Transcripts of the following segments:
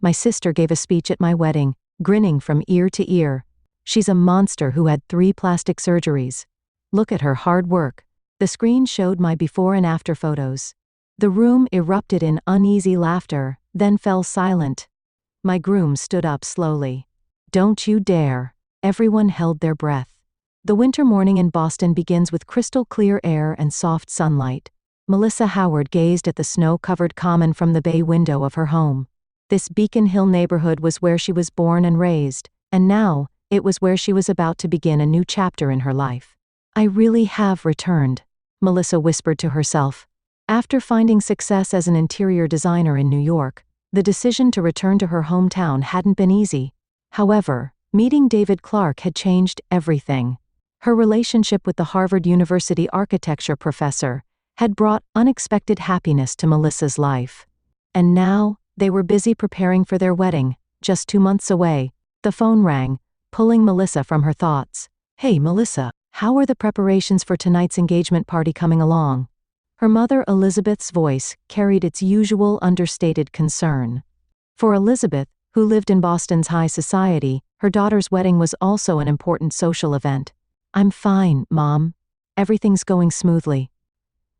My sister gave a speech at my wedding, grinning from ear to ear. She's a monster who had 3 plastic surgeries. Look at her hard work. The screen showed my before and after photos. The room erupted in uneasy laughter, then fell silent. My groom stood up slowly. Don't you dare. Everyone held their breath. The winter morning in Boston begins with crystal clear air and soft sunlight. Melissa Howard gazed at the snow-covered common from the bay window of her home. This Beacon Hill neighborhood was where she was born and raised, and now, it was where she was about to begin a new chapter in her life. I really have returned, Melissa whispered to herself. After finding success as an interior designer in New York, the decision to return to her hometown hadn't been easy. However, meeting David Clark had changed everything. Her relationship with the Harvard University architecture professor had brought unexpected happiness to Melissa's life. And now, they were busy preparing for their wedding, just 2 months away. The phone rang, pulling Melissa from her thoughts. Hey Melissa, how are the preparations for tonight's engagement party coming along? Her mother Elizabeth's voice carried its usual understated concern. For Elizabeth, who lived in Boston's high society, her daughter's wedding was also an important social event. I'm fine, Mom. Everything's going smoothly.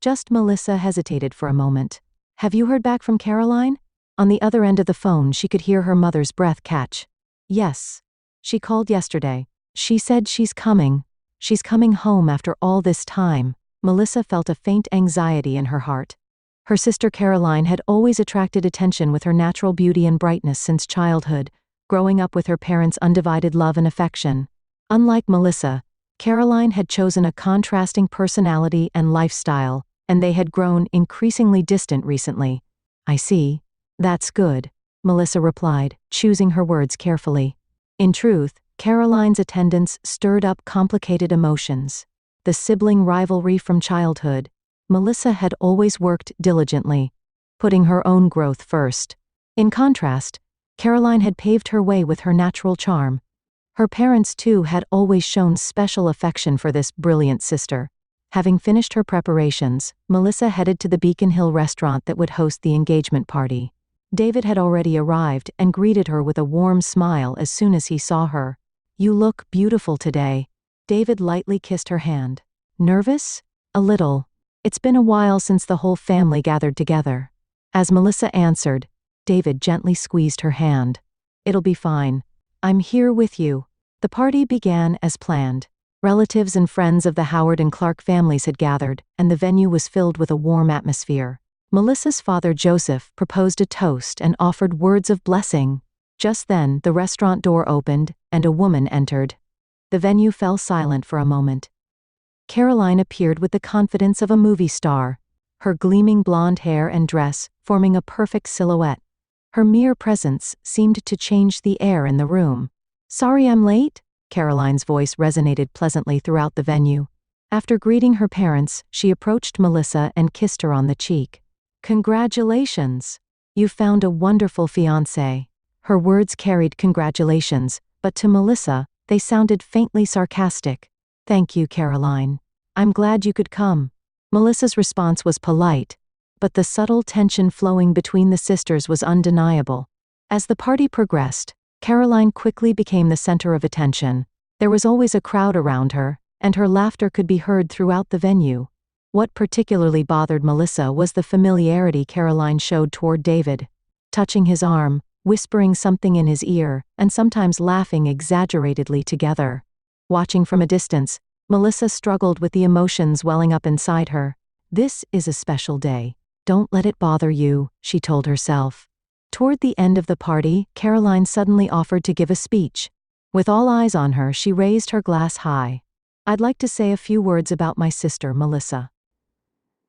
Just Melissa hesitated for a moment. Have you heard back from Caroline? On the other end of the phone she could hear her mother's breath catch. Yes. She called yesterday. She said she's coming. She's coming home after all this time. Melissa felt a faint anxiety in her heart. Her sister Caroline had always attracted attention with her natural beauty and brightness since childhood, growing up with her parents' undivided love and affection. Unlike Melissa, Caroline had chosen a contrasting personality and lifestyle, and they had grown increasingly distant recently. I see. That's good, Melissa replied, choosing her words carefully. In truth, Caroline's attendance stirred up complicated emotions. The sibling rivalry from childhood. Melissa had always worked diligently, putting her own growth first. In contrast, Caroline had paved her way with her natural charm. Her parents, too, had always shown special affection for this brilliant sister. Having finished her preparations, Melissa headed to the Beacon Hill restaurant that would host the engagement party. David had already arrived and greeted her with a warm smile as soon as he saw her. You look beautiful today. David lightly kissed her hand. Nervous? A little. It's been a while since the whole family gathered together. As Melissa answered, David gently squeezed her hand. It'll be fine. I'm here with you. The party began as planned. Relatives and friends of the Howard and Clark families had gathered, and the venue was filled with a warm atmosphere. Melissa's father Joseph proposed a toast and offered words of blessing. Just then, the restaurant door opened, and a woman entered. The venue fell silent for a moment. Caroline appeared with the confidence of a movie star, her gleaming blonde hair and dress forming a perfect silhouette. Her mere presence seemed to change the air in the room. Sorry I'm late? Caroline's voice resonated pleasantly throughout the venue. After greeting her parents, she approached Melissa and kissed her on the cheek. Congratulations! You found a wonderful fiancé. Her words carried congratulations, but to Melissa, they sounded faintly sarcastic. Thank you, Caroline. I'm glad you could come. Melissa's response was polite, but the subtle tension flowing between the sisters was undeniable. As the party progressed, Caroline quickly became the center of attention. There was always a crowd around her, and her laughter could be heard throughout the venue. What particularly bothered Melissa was the familiarity Caroline showed toward David, touching his arm, whispering something in his ear, and sometimes laughing exaggeratedly together. Watching from a distance, Melissa struggled with the emotions welling up inside her. This is a special day. Don't let it bother you, she told herself. Toward the end of the party, Caroline suddenly offered to give a speech. With all eyes on her, she raised her glass high. I'd like to say a few words about my sister, Melissa.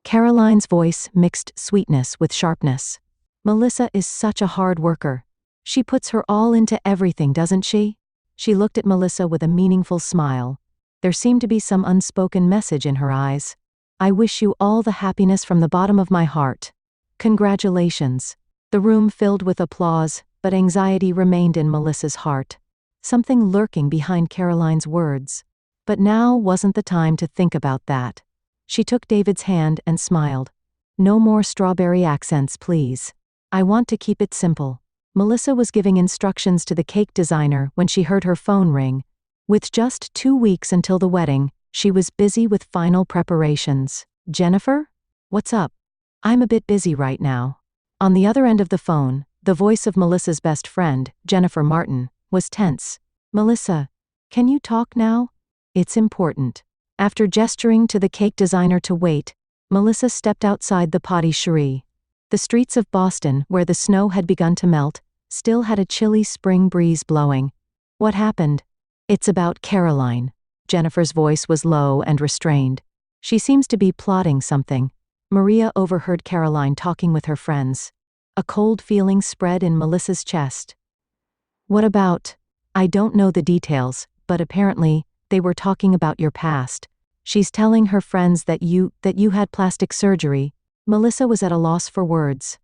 Caroline's voice mixed sweetness with sharpness. Melissa is such a hard worker. She puts her all into everything, doesn't she? She looked at Melissa with a meaningful smile. There seemed to be some unspoken message in her eyes. I wish you all the happiness from the bottom of my heart. Congratulations. The room filled with applause, but anxiety remained in Melissa's heart. Something lurking behind Caroline's words. But now wasn't the time to think about that. She took David's hand and smiled. No more strawberry accents, please. I want to keep it simple. Melissa was giving instructions to the cake designer when she heard her phone ring. With just 2 weeks until the wedding, she was busy with final preparations. "Jennifer? What's up? I'm a bit busy right now." On the other end of the phone, the voice of Melissa's best friend, Jennifer Martin, was tense. "Melissa, can you talk now? It's important." After gesturing to the cake designer to wait, Melissa stepped outside the patisserie. The streets of Boston, where the snow had begun to melt, still had a chilly spring breeze blowing. "What happened?" "It's about Caroline." Jennifer's voice was low and restrained. "She seems to be plotting something." Maria overheard Caroline talking with her friends. A cold feeling spread in Melissa's chest. "What about?" "I don't know the details, but apparently, they were talking about your past. She's telling her friends that you had plastic surgery." Melissa was at a loss for words.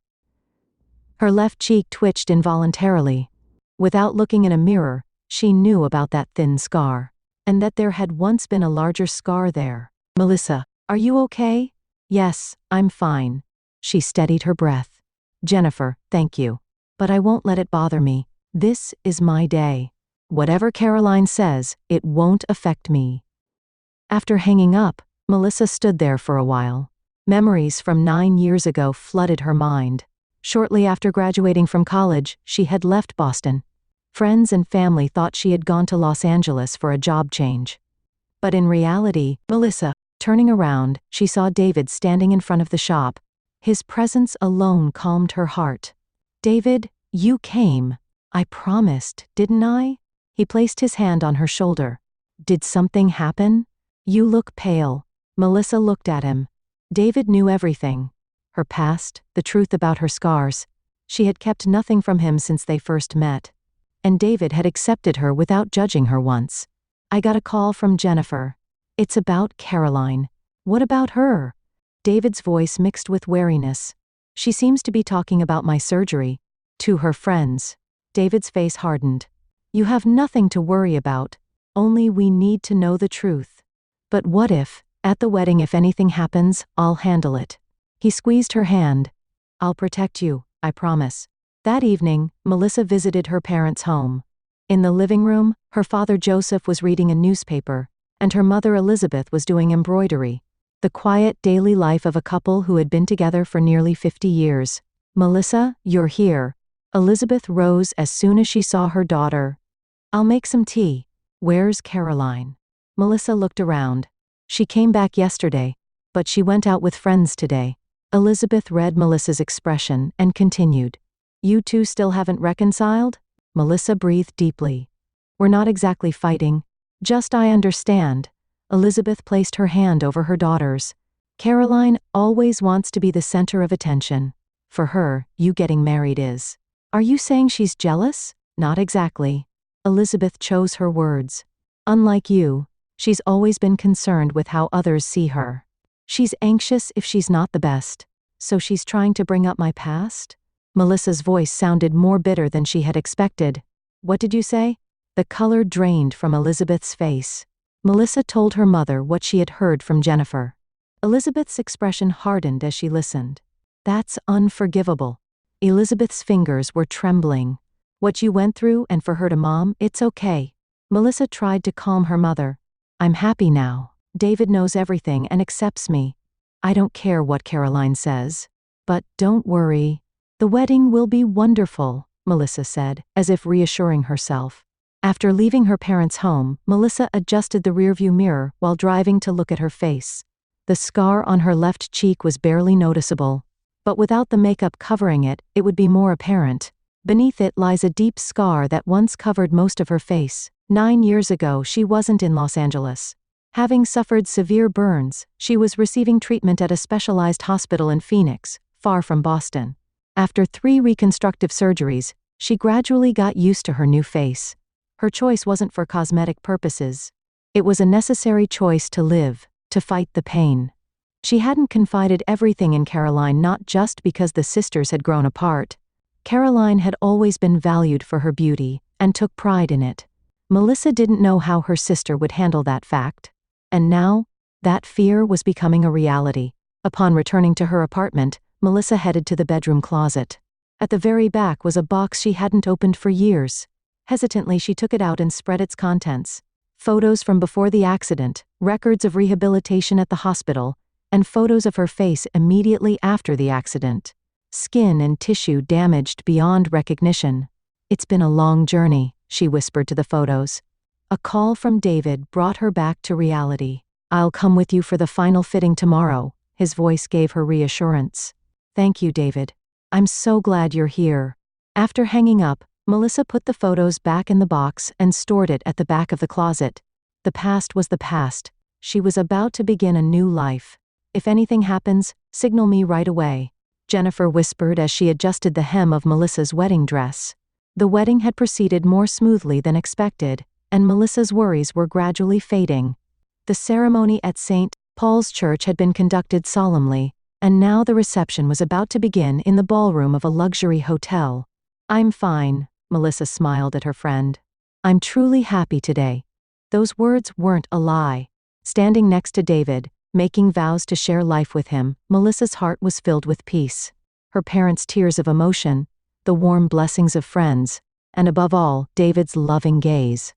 Her left cheek twitched involuntarily. Without looking in a mirror, she knew about that thin scar, and that there had once been a larger scar there. "Melissa, are you okay?" "Yes, I'm fine." She steadied her breath. "Jennifer, thank you. But I won't let it bother me. This is my day. Whatever Caroline says, it won't affect me." After hanging up, Melissa stood there for a while. Memories from 9 years ago flooded her mind. Shortly after graduating from college, she had left Boston. Friends and family thought she had gone to Los Angeles for a job change. But in reality, turning around, she saw David standing in front of the shop. His presence alone calmed her heart. "David, you came. I promised, didn't I?" He placed his hand on her shoulder. "Did something happen? You look pale." Melissa looked at him. David knew everything. Her past, the truth about her scars. She had kept nothing from him since they first met. And David had accepted her without judging her once. "I got a call from Jennifer. It's about Caroline." "What about her?" David's voice mixed with wariness. "She seems to be talking about my surgery. To her friends." David's face hardened. "You have nothing to worry about. Only we need to know the truth." "But what if, at the wedding, if anything happens, I'll handle it." He squeezed her hand. "I'll protect you, I promise." That evening, Melissa visited her parents' home. In the living room, her father Joseph was reading a newspaper, and her mother Elizabeth was doing embroidery. The quiet daily life of a couple who had been together for nearly 50 years. "Melissa, you're here." Elizabeth rose as soon as she saw her daughter. "I'll make some tea." "Where's Caroline?" Melissa looked around. "She came back yesterday, but she went out with friends today." Elizabeth read Melissa's expression and continued. "You two still haven't reconciled?" Melissa breathed deeply. "We're not exactly fighting. Just I understand." Elizabeth placed her hand over her daughter's. "Caroline always wants to be the center of attention. For her, you getting married is." "Are you saying she's jealous?" "Not exactly." Elizabeth chose her words. "Unlike you, she's always been concerned with how others see her. She's anxious if she's not the best. So she's trying to bring up my past?" Melissa's voice sounded more bitter than she had expected. "What did you say?" The color drained from Elizabeth's face. Melissa told her mother what she had heard from Jennifer. Elizabeth's expression hardened as she listened. "That's unforgivable." Elizabeth's fingers were trembling. "What you went through, and for her to mom, it's okay." Melissa tried to calm her mother. "I'm happy now. David knows everything and accepts me. I don't care what Caroline says. But don't worry. The wedding will be wonderful," Melissa said, as if reassuring herself. After leaving her parents' home, Melissa adjusted the rearview mirror while driving to look at her face. The scar on her left cheek was barely noticeable. But without the makeup covering it, it would be more apparent. Beneath it lies a deep scar that once covered most of her face. 9 years ago, she wasn't in Los Angeles. Having suffered severe burns, she was receiving treatment at a specialized hospital in Phoenix, far from Boston. After 3 reconstructive surgeries, she gradually got used to her new face. Her choice wasn't for cosmetic purposes. It was a necessary choice to live, to fight the pain. She hadn't confided everything in Caroline, not just because the sisters had grown apart. Caroline had always been valued for her beauty, and took pride in it. Melissa didn't know how her sister would handle that fact. And now, that fear was becoming a reality. Upon returning to her apartment, Melissa headed to the bedroom closet. At the very back was a box she hadn't opened for years. Hesitantly, she took it out and spread its contents. Photos from before the accident, records of rehabilitation at the hospital, and photos of her face immediately after the accident. Skin and tissue damaged beyond recognition. "It's been a long journey," she whispered to the photos. A call from David brought her back to reality. "I'll come with you for the final fitting tomorrow," his voice gave her reassurance. "Thank you, David. I'm so glad you're here." After hanging up, Melissa put the photos back in the box and stored it at the back of the closet. The past was the past. She was about to begin a new life. "If anything happens, signal me right away," Jennifer whispered as she adjusted the hem of Melissa's wedding dress. The wedding had proceeded more smoothly than expected, and Melissa's worries were gradually fading. The ceremony at St. Paul's Church had been conducted solemnly, and now the reception was about to begin in the ballroom of a luxury hotel. "I'm fine," Melissa smiled at her friend. "I'm truly happy today." Those words weren't a lie. Standing next to David, making vows to share life with him, Melissa's heart was filled with peace. Her parents' tears of emotion, the warm blessings of friends, and above all, David's loving gaze.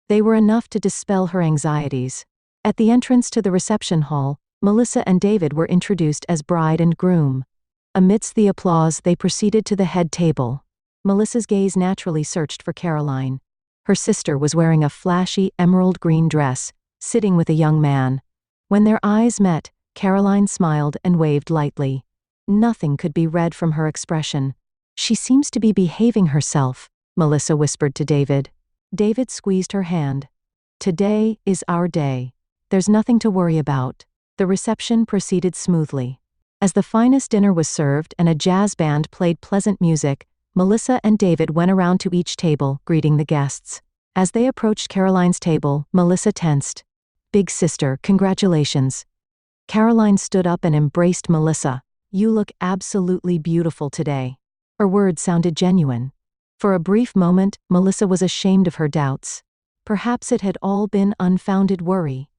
They were enough to dispel her anxieties. At the entrance to the reception hall, Melissa and David were introduced as bride and groom. Amidst the applause, they proceeded to the head table. Melissa's gaze naturally searched for Caroline. Her sister was wearing a flashy emerald green dress, sitting with a young man. When their eyes met, Caroline smiled and waved lightly. Nothing could be read from her expression. "She seems to be behaving herself," Melissa whispered to David. David squeezed her hand. "Today is our day. There's nothing to worry about." The reception proceeded smoothly. As the finest dinner was served and a jazz band played pleasant music, Melissa and David went around to each table, greeting the guests. As they approached Caroline's table, Melissa tensed. "Big sister, congratulations." Caroline stood up and embraced Melissa. "You look absolutely beautiful today." Her words sounded genuine. For a brief moment, Melissa was ashamed of her doubts. Perhaps it had all been unfounded worry.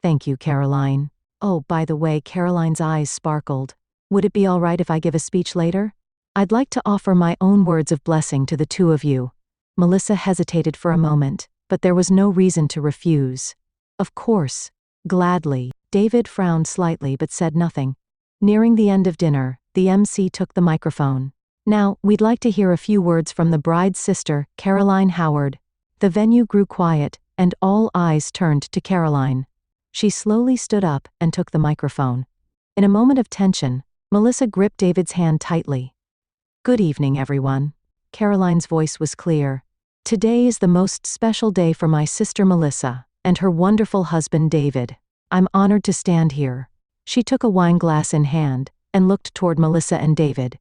"Thank you, Caroline. Oh, by the way," Caroline's eyes sparkled. "Would it be all right if I give a speech later? I'd like to offer my own words of blessing to the two of you." Melissa hesitated for a moment, but there was no reason to refuse. "Of course. Gladly." David frowned slightly but said nothing. Nearing the end of dinner, the MC took the microphone. "Now, we'd like to hear a few words from the bride's sister, Caroline Howard." The venue grew quiet, and all eyes turned to Caroline. She slowly stood up and took the microphone. In a moment of tension, Melissa gripped David's hand tightly. "Good evening, everyone." Caroline's voice was clear. "Today is the most special day for my sister Melissa and her wonderful husband David. I'm honored to stand here." She took a wine glass in hand and looked toward Melissa and David.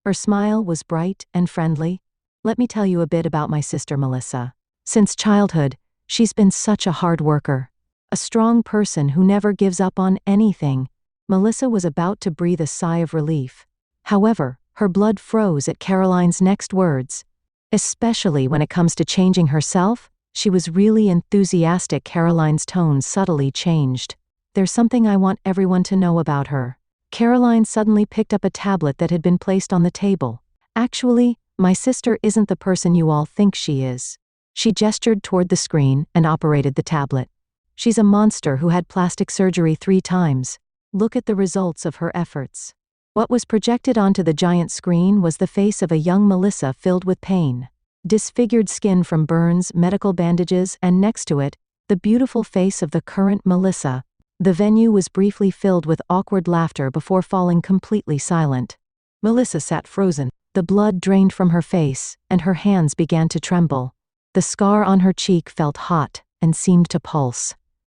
Her smile was bright and friendly. "Let me tell you a bit about my sister Melissa. Since childhood, she's been such a hard worker. A strong person who never gives up on anything." Melissa was about to breathe a sigh of relief. However, her blood froze at Caroline's next words. "Especially when it comes to changing herself," she was really enthusiastic. Caroline's tone subtly changed. "There's something I want everyone to know about her." Caroline suddenly picked up a tablet that had been placed on the table. "Actually, my sister isn't the person you all think she is." She gestured toward the screen and operated the tablet. "She's a monster who had plastic surgery 3 times. Look at the results of her efforts." What was projected onto the giant screen was the face of a young Melissa filled with pain. Disfigured skin from burns, medical bandages, and next to it, the beautiful face of the current Melissa. The venue was briefly filled with awkward laughter before falling completely silent. Melissa sat frozen. The blood drained from her face, and her hands began to tremble. The scar on her cheek felt hot and seemed to pulse.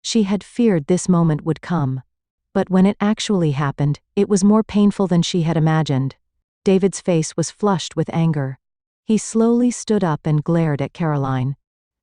She had feared this moment would come. But when it actually happened, it was more painful than she had imagined. David's face was flushed with anger. He slowly stood up and glared at Caroline.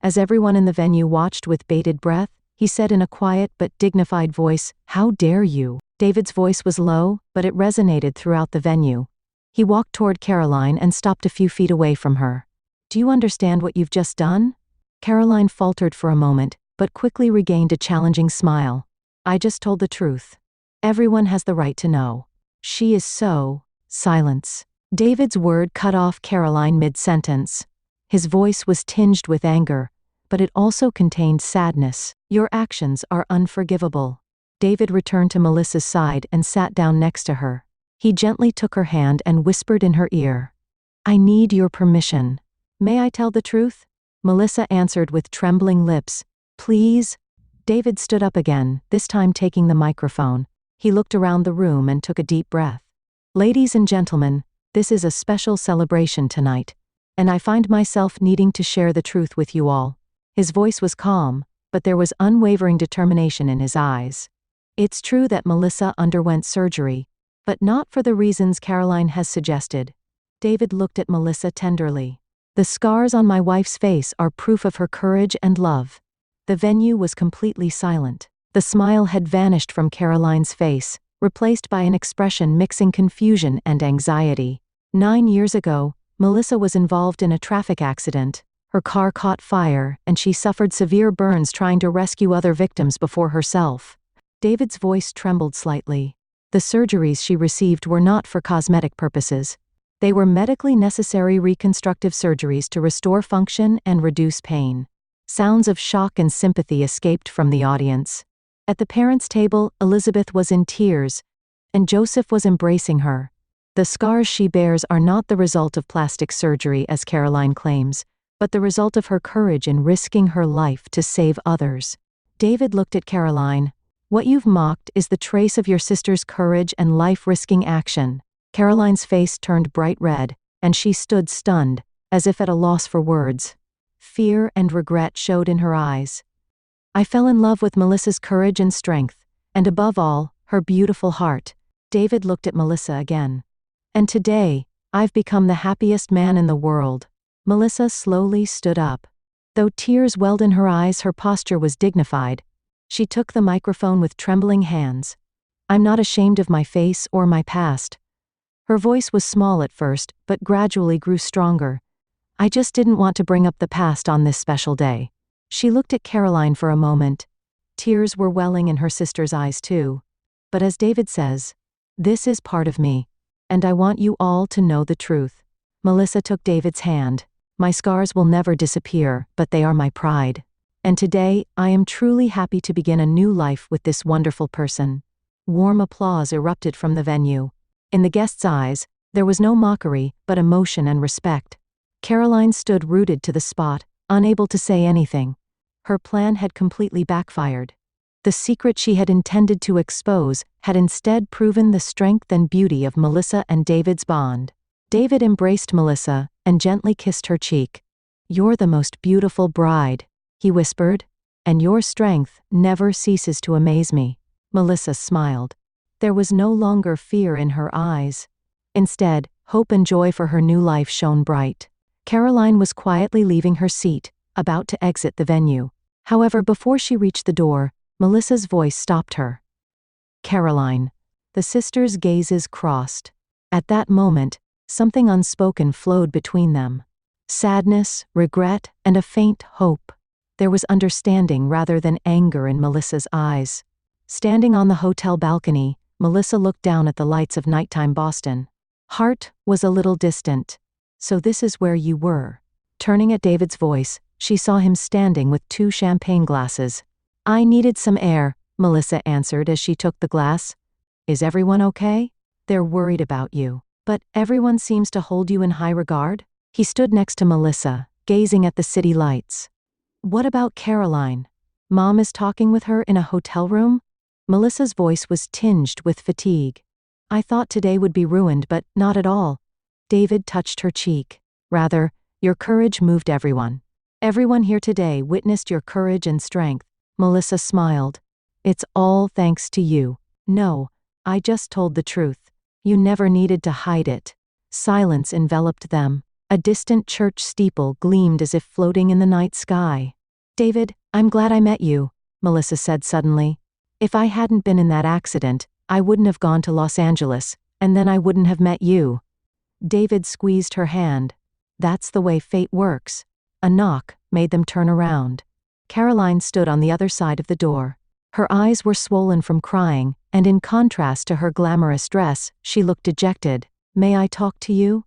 As everyone in the venue watched with bated breath, he said in a quiet but dignified voice, "How dare you?" David's voice was low, but it resonated throughout the venue. He walked toward Caroline and stopped a few feet away from her. "Do you understand what you've just done?" Caroline faltered for a moment, but quickly regained a challenging smile. "I just told the truth. Everyone has the right to know." "She is so..." Silence. David's word cut off Caroline mid-sentence. His voice was tinged with anger, but it also contained sadness. Your actions are unforgivable. David returned to Melissa's side and sat down next to her. He gently took her hand and whispered in her ear, I need your permission. May I tell the truth? Melissa answered with trembling lips, Please? David stood up again, this time taking the microphone. He looked around the room and took a deep breath. Ladies and gentlemen, this is a special celebration tonight, and I find myself needing to share the truth with you all. His voice was calm, but there was unwavering determination in his eyes. It's true that Melissa underwent surgery, but not for the reasons Caroline has suggested. David looked at Melissa tenderly. The scars on my wife's face are proof of her courage and love. The venue was completely silent. The smile had vanished from Caroline's face, replaced by an expression mixing confusion and anxiety. 9 years ago, Melissa was involved in a traffic accident. Her car caught fire, and she suffered severe burns trying to rescue other victims before herself. David's voice trembled slightly. The surgeries she received were not for cosmetic purposes. They were medically necessary reconstructive surgeries to restore function and reduce pain. Sounds of shock and sympathy escaped from the audience. At the parents' table, Elizabeth was in tears, and Joseph was embracing her. The scars she bears are not the result of plastic surgery, as Caroline claims, but the result of her courage in risking her life to save others. David looked at Caroline. What you've mocked is the trace of your sister's courage and life-risking action. Caroline's face turned bright red, and she stood stunned, as if at a loss for words. Fear and regret showed in her eyes. I fell in love with Melissa's courage and strength, and above all, her beautiful heart. David looked at Melissa again. And today, I've become the happiest man in the world. Melissa slowly stood up. Though tears welled in her eyes, her posture was dignified. She took the microphone with trembling hands. I'm not ashamed of my face or my past. Her voice was small at first, but gradually grew stronger. I just didn't want to bring up the past on this special day. She looked at Caroline for a moment. Tears were welling in her sister's eyes too. But as David says, this is part of me, and I want you all to know the truth. Melissa took David's hand. My scars will never disappear, but they are my pride. And today, I am truly happy to begin a new life with this wonderful person. Warm applause erupted from the venue. In the guests' eyes, there was no mockery, but emotion and respect. Caroline stood rooted to the spot, unable to say anything. Her plan had completely backfired. The secret she had intended to expose had instead proven the strength and beauty of Melissa and David's bond. David embraced Melissa and gently kissed her cheek. You're the most beautiful bride, he whispered, and your strength never ceases to amaze me. Melissa smiled. There was no longer fear in her eyes. Instead, hope and joy for her new life shone bright. Caroline was quietly leaving her seat, about to exit the venue. However, before she reached the door, Melissa's voice stopped her. Caroline. The sisters' gazes crossed. At that moment, something unspoken flowed between them. Sadness, regret, and a faint hope. There was understanding rather than anger in Melissa's eyes. Standing on the hotel balcony, Melissa looked down at the lights of nighttime Boston. Hart was a little distant. So this is where you were. Turning at David's voice, she saw him standing with 2 champagne glasses. I needed some air, Melissa answered as she took the glass. Is everyone okay? They're worried about you. But everyone seems to hold you in high regard? He stood next to Melissa, gazing at the city lights. What about Caroline? Mom is talking with her in a hotel room? Melissa's voice was tinged with fatigue. I thought today would be ruined, but not at all. David touched her cheek. Rather, your courage moved everyone. Everyone here today witnessed your courage and strength. Melissa smiled. It's all thanks to you. No, I just told the truth. You never needed to hide it. Silence enveloped them. A distant church steeple gleamed as if floating in the night sky. David, I'm glad I met you, Melissa said suddenly. If I hadn't been in that accident, I wouldn't have gone to Los Angeles, and then I wouldn't have met you. David squeezed her hand. That's the way fate works. A knock made them turn around. Caroline stood on the other side of the door. Her eyes were swollen from crying, and in contrast to her glamorous dress, she looked dejected. May I talk to you?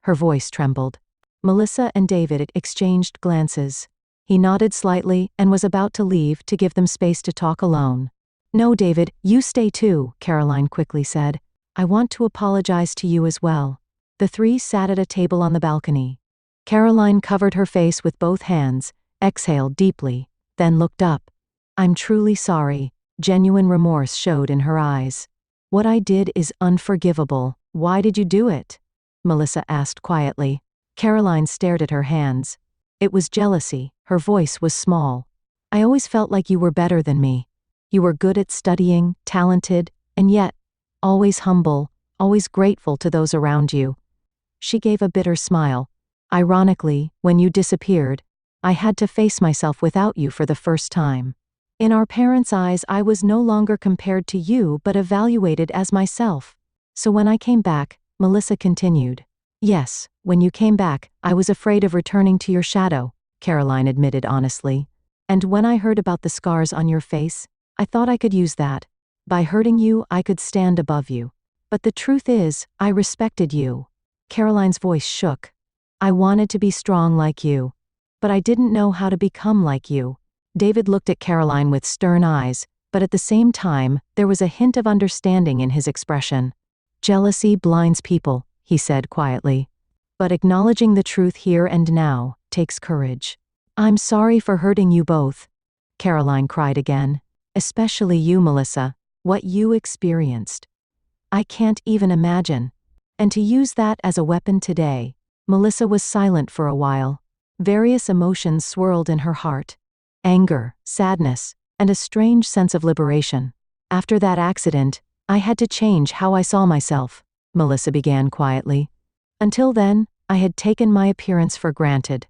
Her voice trembled. Melissa and David exchanged glances. He nodded slightly and was about to leave to give them space to talk alone. No, David, you stay too, Caroline quickly said. I want to apologize to you as well. The three sat at a table on the balcony. Caroline covered her face with both hands, exhaled deeply, then looked up. I'm truly sorry. Genuine remorse showed in her eyes. What I did is unforgivable. Why did you do it? Melissa asked quietly. Caroline stared at her hands. It was jealousy. Her voice was small. I always felt like you were better than me. You were good at studying, talented, and yet, always humble, always grateful to those around you. She gave a bitter smile. Ironically, when you disappeared, I had to face myself without you for the first time. In our parents' eyes, I was no longer compared to you but evaluated as myself. So when I came back, Melissa continued. Yes, when you came back, I was afraid of returning to your shadow, Caroline admitted honestly. And when I heard about the scars on your face, I thought I could use that. By hurting you, I could stand above you. But the truth is, I respected you. Caroline's voice shook. I wanted to be strong like you. But I didn't know how to become like you. David looked at Caroline with stern eyes, but at the same time, there was a hint of understanding in his expression. Jealousy blinds people, he said quietly. But acknowledging the truth here and now takes courage. I'm sorry for hurting you both. Caroline cried again. Especially you, Melissa. What you experienced. I can't even imagine. And to use that as a weapon today. Melissa was silent for a while. Various emotions swirled in her heart. Anger, sadness, and a strange sense of liberation. After that accident, I had to change how I saw myself, Melissa began quietly. Until then, I had taken my appearance for granted.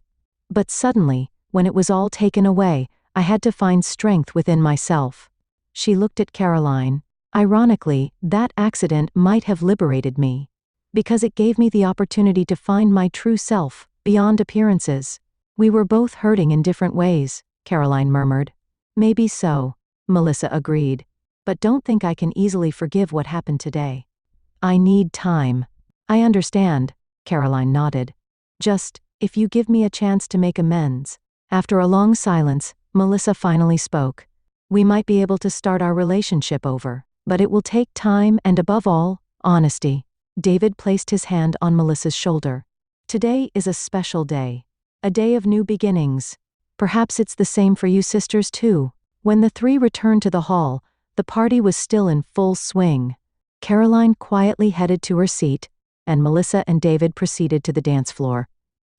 But suddenly, when it was all taken away, I had to find strength within myself. She looked at Caroline. Ironically, that accident might have liberated me. Because it gave me the opportunity to find my true self, beyond appearances. We were both hurting in different ways, Caroline murmured. Maybe so, Melissa agreed. But don't think I can easily forgive what happened today. I need time. I understand, Caroline nodded. Just, if you give me a chance to make amends. After a long silence, Melissa finally spoke. We might be able to start our relationship over, but it will take time and above all, honesty. David placed his hand on Melissa's shoulder. Today is a special day. A day of new beginnings. Perhaps it's the same for you sisters too. When the three returned to the hall, the party was still in full swing. Caroline quietly headed to her seat, and Melissa and David proceeded to the dance floor.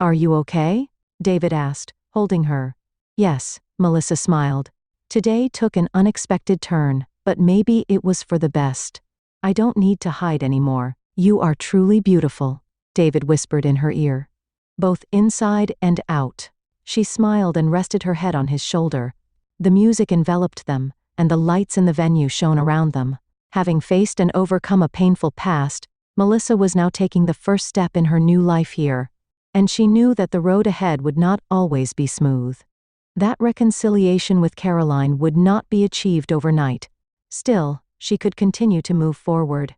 Are you okay? David asked, holding her. Yes, Melissa smiled. Today took an unexpected turn, but maybe it was for the best. I don't need to hide anymore. You are truly beautiful, David whispered in her ear. Both inside and out. She smiled and rested her head on his shoulder. The music enveloped them, and the lights in the venue shone around them. Having faced and overcome a painful past, Melissa was now taking the first step in her new life here. And she knew that the road ahead would not always be smooth. That reconciliation with Caroline would not be achieved overnight. Still, she could continue to move forward.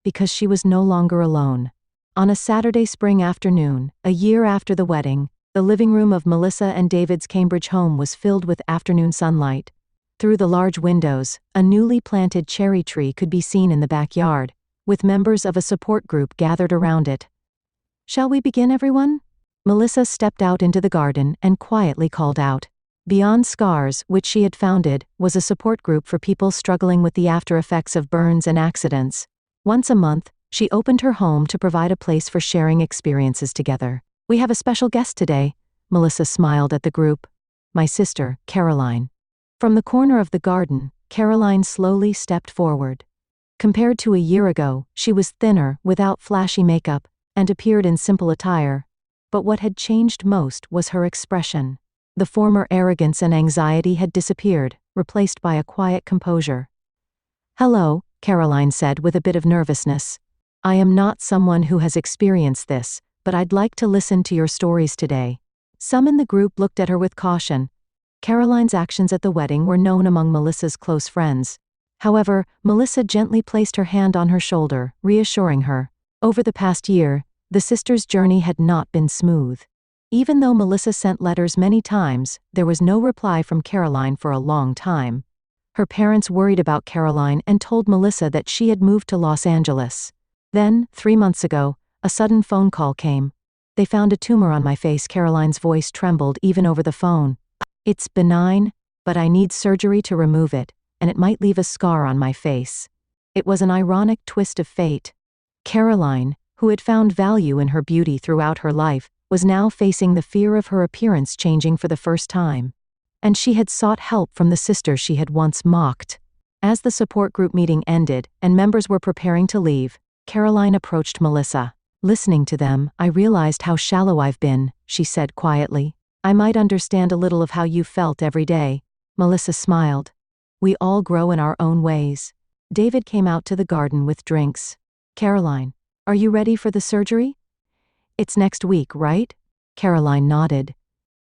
Because she was no longer alone. On a Saturday spring afternoon, a year after the wedding, the living room of Melissa and David's Cambridge home was filled with afternoon sunlight. Through the large windows, a newly planted cherry tree could be seen in the backyard, with members of a support group gathered around it. Shall we begin, everyone? Melissa stepped out into the garden and quietly called out. Beyond Scars, which she had founded, was a support group for people struggling with the after effects of burns and accidents. Once a month, she opened her home to provide a place for sharing experiences together. We have a special guest today, Melissa smiled at the group. My sister, Caroline. From the corner of the garden, Caroline slowly stepped forward. Compared to a year ago, she was thinner, without flashy makeup, and appeared in simple attire. But what had changed most was her expression. The former arrogance and anxiety had disappeared, replaced by a quiet composure. Hello, Caroline said with a bit of nervousness. I am not someone who has experienced this, but I'd like to listen to your stories today. Some in the group looked at her with caution. Caroline's actions at the wedding were known among Melissa's close friends. However, Melissa gently placed her hand on her shoulder, reassuring her. Over the past year, the sisters' journey had not been smooth. Even though Melissa sent letters many times, there was no reply from Caroline for a long time. Her parents worried about Caroline and told Melissa that she had moved to Los Angeles. Then, 3 months ago, a sudden phone call came. They found a tumor on my face. Caroline's voice trembled even over the phone. It's benign, but I need surgery to remove it, and it might leave a scar on my face. It was an ironic twist of fate. Caroline, who had found value in her beauty throughout her life, was now facing the fear of her appearance changing for the first time. And she had sought help from the sister she had once mocked. As the support group meeting ended and members were preparing to leave, Caroline approached Melissa. Listening to them, I realized how shallow I've been, she said quietly. I might understand a little of how you felt every day. Melissa smiled. We all grow in our own ways. David came out to the garden with drinks. Caroline, are you ready for the surgery? It's next week, right? Caroline nodded.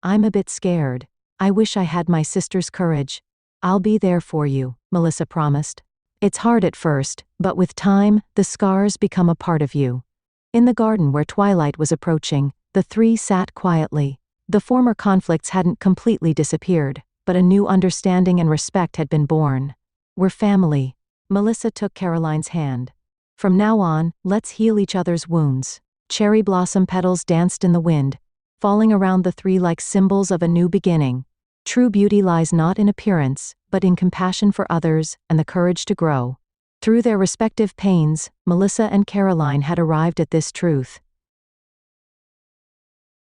I'm a bit scared. I wish I had my sister's courage. I'll be there for you, Melissa promised. It's hard at first, but with time, the scars become a part of you. In the garden where twilight was approaching, the three sat quietly. The former conflicts hadn't completely disappeared, but a new understanding and respect had been born. We're family. Melissa took Caroline's hand. From now on, let's heal each other's wounds. Cherry blossom petals danced in the wind, falling around the three like symbols of a new beginning. True beauty lies not in appearance, but in compassion for others and the courage to grow. Through their respective pains, Melissa and Caroline had arrived at this truth.